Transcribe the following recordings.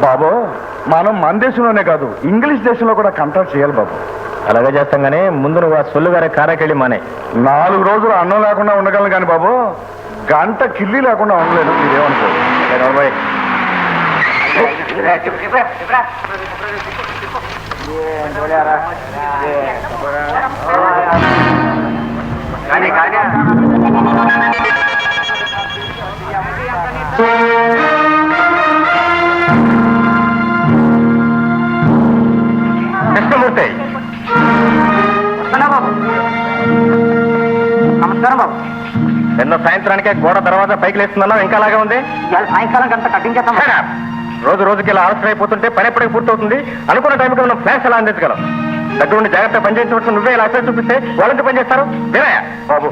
బాబు మనం మన దేశంలోనే కాదు ఇంగ్లీష్ దేశంలో కూడా కంట్రోల్ చేయాలి బాబు. అలాగే చేస్తాం కానీ ముందు నువ్వు ఆ సొల్లు గారే కారాకెళ్ళి మానే. 4 రోజులు అన్నం లేకుండా ఉండగలను కానీ బాబు గంట కిల్లి లేకుండా ఉండలేదు. మీరేమనుకోదు బాబాయ్. కృష్ణమూర్తి నమస్కారం బాబు. నిన్న సాయంత్రానికే గోడ దర్వాజా పైకి లేస్తున్నావు, ఇంకా అలాగే ఉంది. సాయంకాలం గంట కట్టించేస్తాం. రోజు రోజుకి ఇలా ఆలస్యం అయిపోతుంటే పని ఎప్పటికి పూర్తవుతుంది. అనుకున్న టైంకి మనం ఫ్లాష్ ఎలా అందించగలం? దగ్గర ఉండి జాగ్రత్తగా పనిచేయించవచ్చు. నువ్వే ఇలా అసలు చూపిస్తే వాళ్ళకి పని చేస్తారు. వినయా బాబు,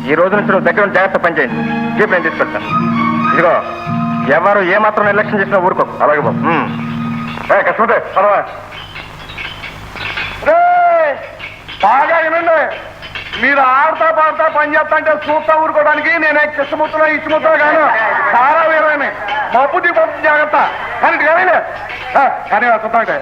ఈ రోజు నుంచి నువ్వు దగ్గర ఉండి జాగ్రత్త పనిచేయండి. జీప్ నేను తీసుకెళ్తాను. ఇదిగో ఎవరు ఏమాత్రం నిర్లక్ష్యం చేసినా ఊరుకో. అలాగే బాబు. కష్టపడే పర్వా బాగా వినండి. మీరు ఆడతా పాడతా పని చేస్తా అంటే చూస్తా ఊరుకోవడానికి నేనే కృష్ణమూర్తిలో ఇష్టమూర్తిలో కాను. చాలా వేరే మబ్బు దిగిపోతుంది. జాగ్రత్త కానీ కానీ చూస్తా అంటే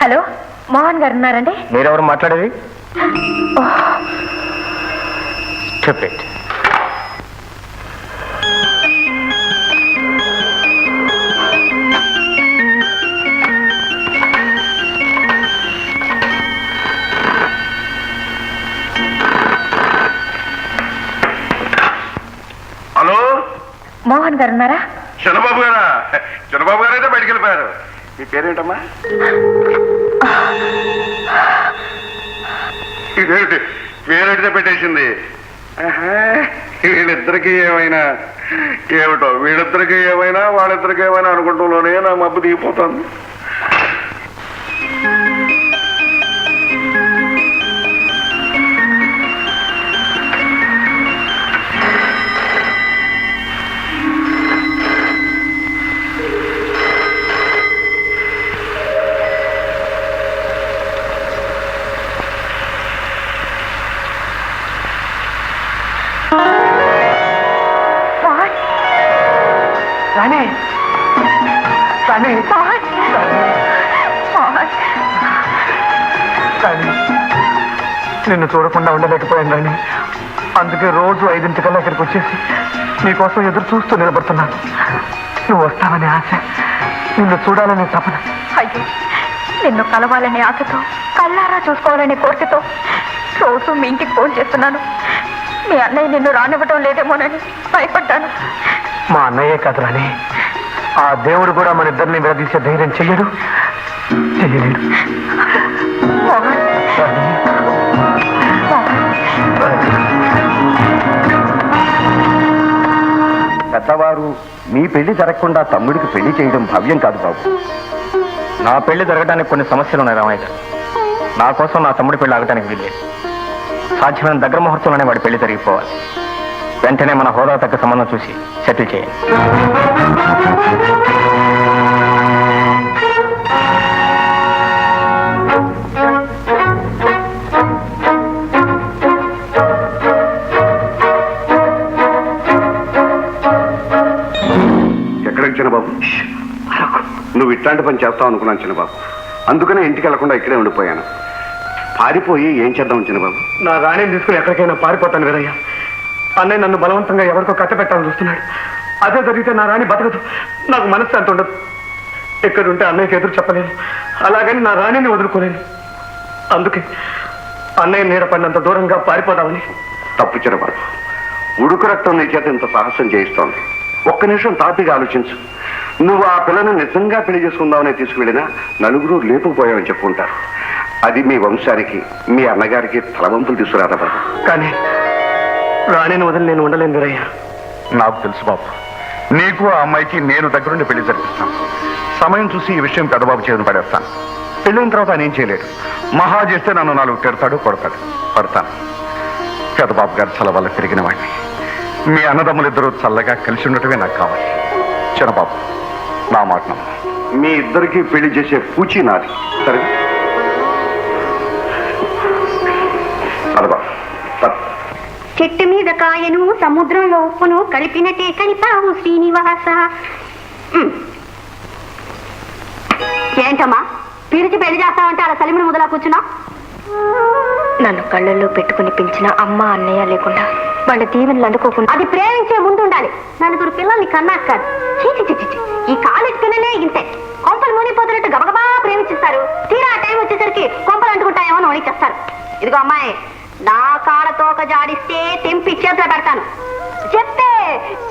హలో, మోహన్ గారు ఉన్నారండి? మీరెవరు మాట్లాడేది? చెప్పేట్ హలో, మోహన్ గారు ఉన్నారా? చంద్రబాబు గారా? చంద్రబాబు గారు అయితే బయటికి వెళ్ళిపోయారు. మీ పేరేంటమ్మా? ఇదేమిటి పేరెడితే పెట్టేసింది? వీళ్ళిద్దరికీ ఏమైనా ఏమిటో, వీళ్ళిద్దరికీ ఏమైనా వాళ్ళిద్దరికీ ఏమైనా అనుకుంటూనే నా మబ్బు దిగిపోతుంది. రాణి రాణి రాణి, నిన్ను చూడకుండా ఉండలేకపోయాను రాణి. అందుకే రోజు 5 ఇక్కడికి వచ్చేసి నీకోసం ఎదురు చూస్తూ నిలబడుతున్నాను. నువ్వు వస్తావని ఆశ, నిన్ను చూడాలని తపన. అయ్యో, నిన్ను కలవాలనే ఆశతో, కళ్ళారా చూసుకోవాలనే కోరికతో రోజు మీ ఇంటికి ఫోన్ చేస్తున్నాను. మీ అన్నయ్య నిన్ను రానివ్వటం లేదేమోనని భయపడ్డాను. మా అన్నయ్యే కాదు రాణి, ఆ దేవుడు కూడా మన ఇద్దరిని విడదీసే ధైర్యం చెయ్యడు, చెయ్యలేడు. పెద్దవారు మీ పెళ్లి జరగకుండా తమ్ముడికి పెళ్లి చేయడం భవ్యం కాదు బాబు. నా పెళ్లి జరగడానికి కొన్ని సమస్యలు ఉన్నాయి రామయ్య గారు. నా కోసం నా తమ్ముడి పెళ్లి ఆగటానికి వీల్లేదు. సాధ్యమైన దగ్గర ముహూర్తంలోనే వాడి పెళ్లి జరిగిపోవాలి. వెంటనే మన హోదా తగ్గ సంబంధం చూసి సెటిల్ చేయండి. ఎక్కడికి చిన్నబాబు? నువ్వు ఇట్లాంటి పని చేస్తావు అనుకున్నాను చిన్నబాబు. అందుకనే ఇంటికి వెళ్లకుండా ఇక్కడే ఉండిపోయాను. పారిపోయి ఏం చేద్దాం చిన్నబాబు? నా రాణిని తీసుకుని ఎక్కడికైనా పారిపోతాను వీరయ్య. అన్నయ్య నన్ను బలవంతంగా ఎవరికో కట్టబెట్టాలని చూస్తున్నాడు. అదే జరిగితే నా రాణి బతకదు, నాకు మనశ్శాంతి ఉండదు. ఎక్కడుంటే అన్నయ్యకి ఎదురు చెప్పలేను, అలాగని నా రాణిని వదులుకోలేను. అందుకే అన్నయ్య నీడపడినంత దూరంగా పారిపోదామని. తప్పు చిన్నబాబు. ఉడుకు రక్తం నీ చేత ఇంత సాహసం చేయిస్తోంది. ఒక్క నిమిషం తాపిగా ఆలోచించు. నువ్వు ఆ పిల్లను నిజంగా పెళ్లి చేసుకుందామని తీసుకువెళ్ళినా నలుగురు లేపుకుపోయావని చెప్పుకుంటారు. అది మీ వంశానికి, మీ అన్నగారికి తలవంపులు తీసుకురాదా బాబు? కానీ రాణిని వదిలి నేను ఉండలేను వీరయ్య. నాకు తెలుసు బాబు. నీకు ఆ అమ్మాయికి నేను దగ్గరుండి పెళ్లి జరిపిస్తాను. సమయం చూసి ఈ విషయం పెద్దబాబు చేతులు పడేస్తాను. పెళ్ళిన తర్వాత ఆయన ఏం చేయలేడు. మహా చేస్తే నన్ను 4 తిడతాడు, కొడతాడు. పడతాను. పెద్దబాబు గారు చల్ల వల్ల తిరిగిన వాడిని. మీ అన్నదమ్ములిద్దరూ చల్లగా కలిసి ఉండటమే నాకు కావాలి. చిన్నబాబు, నా మాట నమ్ము. మీ ఇద్దరికి పెళ్లి చేసే పూచి నాది. సరే అదబా. చెట్టు మీద కాయను సముద్రంలో ఉప్పును కలిపినట్టే కలిపావు శ్రీనివాస. ఏంటమ్మా పిలిచి పెళ్లి చేస్తావంటే అలా సలిమిని మొదలా కూర్చున్నా? నన్ను కళ్ళల్లో పెట్టుకుని పెంచిన అమ్మ అన్నయ్య లేకుండా వాళ్ళ దీవెనలు అందుకోకుండా అది ప్రేమించే ముందు ఉండాలి, నలుగురు పిల్లల్ని కన్నాక కాదు. చీచి చిచి చి. ఈ కాలేజ్ పిల్లలే ఇంతే, కొంపలు మునిపోతున్నట్టు గబగబా ప్రేమించిస్తారు. తీరా ఆ టైం వచ్చేసరికి కొంపలు అంటుకుంటాయేమో అని వణిచేస్తారు. ఇదిగో అమ్మాయి, నా కాళ్ళ తోక జాడిస్తే తెంపి చేతిలో పెడతాను. చెప్తే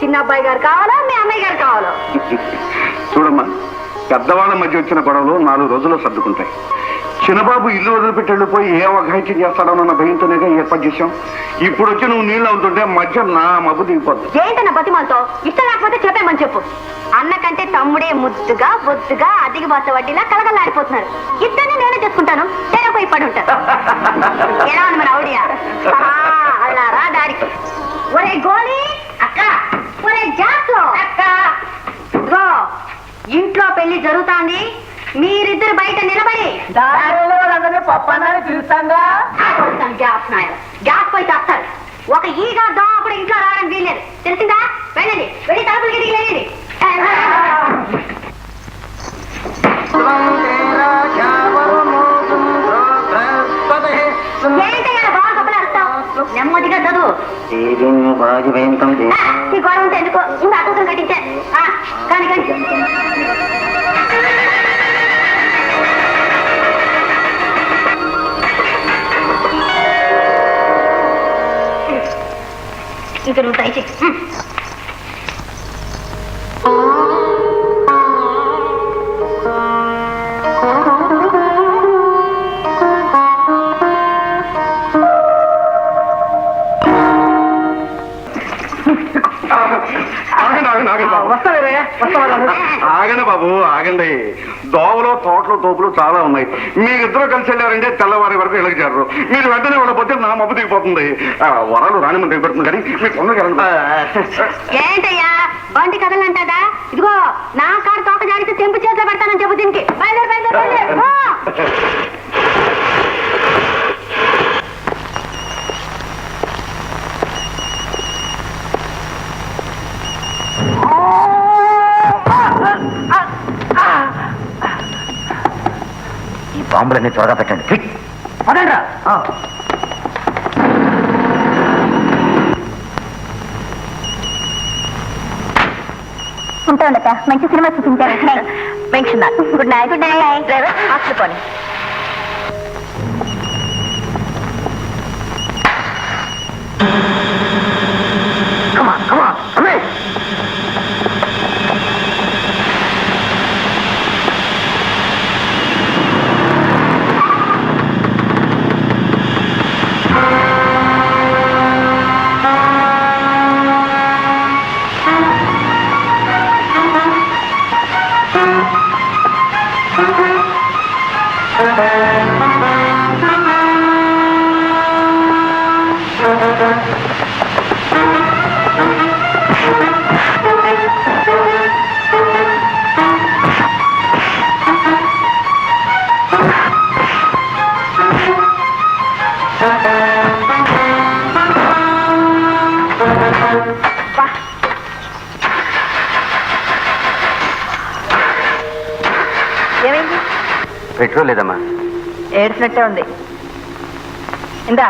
చిన్న అబ్బాయి గారు కావాలా మీ అమ్మాయి గారు కావాలో? చూడమ్మా, పెద్దవాళ్ళ మధ్య వచ్చిన గొడవలు 4 రోజుల్లో సర్దుకుంటాయి. చిన్నబాబు ఇల్లు వదిలిపెట్టి వెళ్ళిపోయి ఏ అఘాయిత్యం చేస్తాడోనన్న భయంతోనే ఏర్పాటు చేశాం. ఇప్పుడు వచ్చి నువ్వు నీళ్ళు అవుతుంటే మధ్య నా మబ్బు దిగిపోద్దు. ఏంటన్న బతిమాలతో? ఇష్టం లేకపోతే చెప్పేమని చెప్పు. అన్నకంటే తమ్ముడే ముద్దుగా బొద్దుగా అదిగి బాస వడ్డీలా కలగలాడిపోతున్నారు. ఇద్దరిని నేనే చేసుకుంటాను, తెరపోయి పడి ఉంటాను. ఎలా ఉంది మన ఆవిడియా? అల్లారా డాడీకి. ఒరే గోళీ అక్క, ఒరే జాసు అక్క, ఇదిగో ఇంట్లో పెళ్లి జరుగుతాంది, మీరిద్దరు బయట నిలబడి గ్యాస్ పోయి చేస్తారు. ఒక ఈగా దోమప్పుడు ఇంట్లో రావడం వీల్లేదు, తెలిసిందా? వెళ్ళండి, వెళ్ళి తలుపులు గిరికి లేయండి. ఏంటయ్యా బాగా కప్పలు అరుస్తావు? నెమ్మదిగా చదువు. ఈ గొడవ ఉంటే ఎందుకు? ఇంకా అతూతులు కట్టించే కానీ కానీ ఇంకా నువ్వు ట్రై చేయి. ఆగండి బాబు, ఆగండి. దోవలో తోటలు తోపులు చాలా ఉన్నాయి. మీరిద్దరూ కలిసి వెళ్ళారంటే తెల్లవారి వరకు ఇళ్ళకి చేరరు. మీరు వెంటనే వెళ్ళకపోతే నా మబ్బు దిగిపోతుంది. వరాలు రాని దిగిపోతుంది. కానీ మీరు తొందరగా ఏంటయ్యా బండి కదలంటాదా? ఇదిగో నా కారు తోక జాడితే తెంపు చేతిలో పెడతానని చెప్పు దీనికి. బయలుదేరు బయలుదేరు బయలుదేరు. ఈ బాంబులన్నీ త్వరగా పెట్టండి. ఉంటా మంచి సినిమా చూపించారు. Good night. Good night. Driver hostel పోనీ. పెట్రోల్ లేదమ్మా. ఏడ్చినట్టే ఉంది. ఇందా